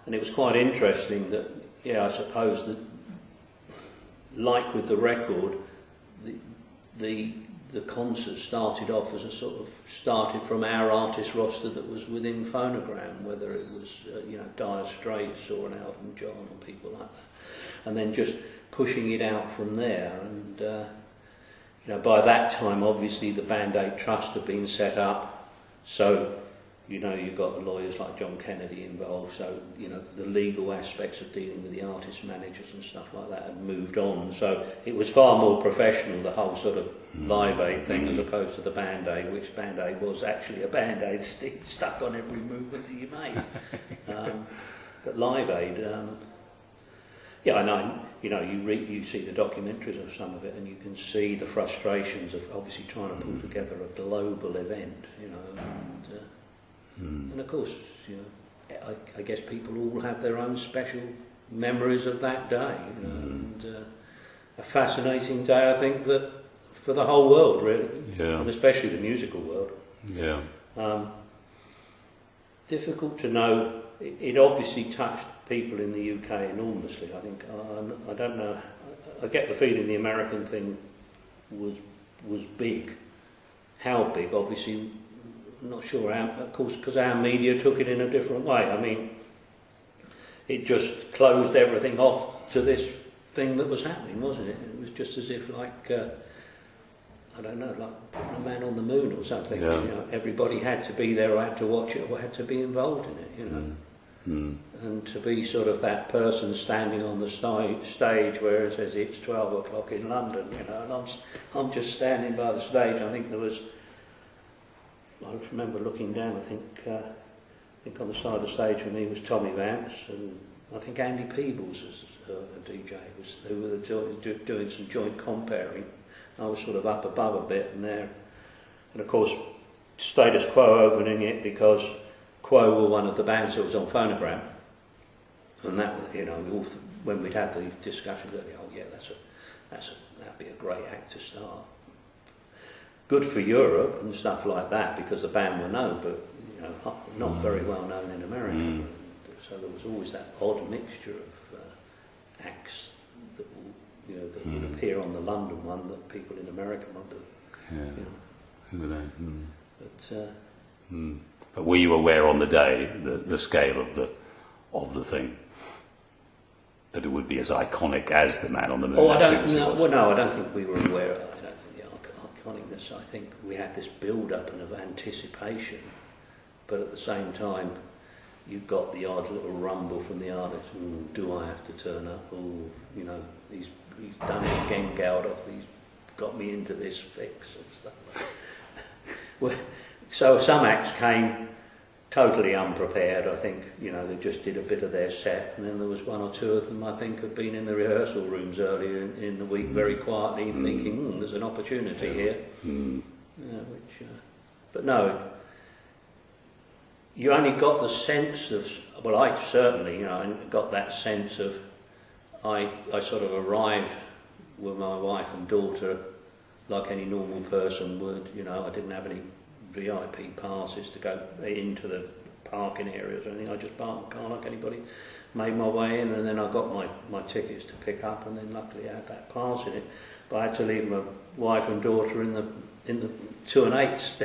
And it was quite interesting that, yeah, I suppose that, like with the record, the concert started off as a sort of, started from our artist roster that was within Phonogram, whether it was, you know, Dire Straits or an Elton John or people like that. And then just pushing it out from there. And, you know, by that time, obviously, the Band Aid Trust had been set up. So, you know, you've got the lawyers like John Kennedy involved, so, you know, the legal aspects of dealing with the artist managers and stuff like that had moved on. So it was far more professional, the whole sort of Live Aid thing, as opposed to the Band Aid, which Band Aid was actually a Band Aid stuck on every movement that you made. But Live Aid, yeah, I know, you know, you see the documentaries of some of it, and you can see the frustrations of obviously trying to pull together a global event, you know. And of course, you know, I guess people all have their own special memories of that day, you know, and a fascinating day, I think, that for the whole world, really, and especially the musical world. Yeah. Difficult to know. It obviously touched people in the UK enormously. I think I don't know. I get the feeling the American thing was big. How big? Obviously. I'm not sure, of course, because our media took it in a different way. I mean, it just closed everything off to this thing that was happening, wasn't it? It was just as if, like, I don't know, like a man on the moon or something. Yeah. You know, everybody had to be there, or had to watch it, or had to be involved in it, you know. And to be sort of that person standing on the stage where it says it's 12 o'clock in London, you know, and I'm just standing by the stage. I think there was, I remember looking down, I think on the side of the stage with me was Tommy Vance, and I think Andy Peebles was a DJ, who were doing some joint comparing. I was sort of up above a bit and there. And of course, Status Quo opening it, because Quo were one of the bands that was on Phonogram. And that, you know, when we'd had the discussions earlier, oh yeah, that'd be a great act to start. Good for Europe and stuff like that, because the band were known, but, you know, not very well known in America. So there was always that odd mixture of acts that would appear on the London one that people in America wondered. Yeah. You know. Who were they? But but were you aware on the day the scale of the thing? That it would be as iconic as the Man on the Moon? Oh, I don't think we were aware of that. Iconicness. I think we had this build-up and of anticipation, but at the same time, you've got the odd little rumble from the artist. Do I have to turn up? Oh, you know, he's done it again, Geldof. He's got me into this fix and stuff like that. Well, so some acts came totally unprepared. I think, you know, they just did a bit of their set, and then there was one or two of them I think had been in the rehearsal rooms earlier in the week very quietly thinking, there's an opportunity here. But no, you only got the sense of, well, I certainly, you know, got that sense of, I sort of arrived with my wife and daughter like any normal person would. You know, I didn't have any VIP passes to go into the parking areas or anything. I just parked my car like anybody, made my way in, and then I got my tickets to pick up, and then luckily I had that pass in it. But I had to leave my wife and daughter in the 2 and 8s.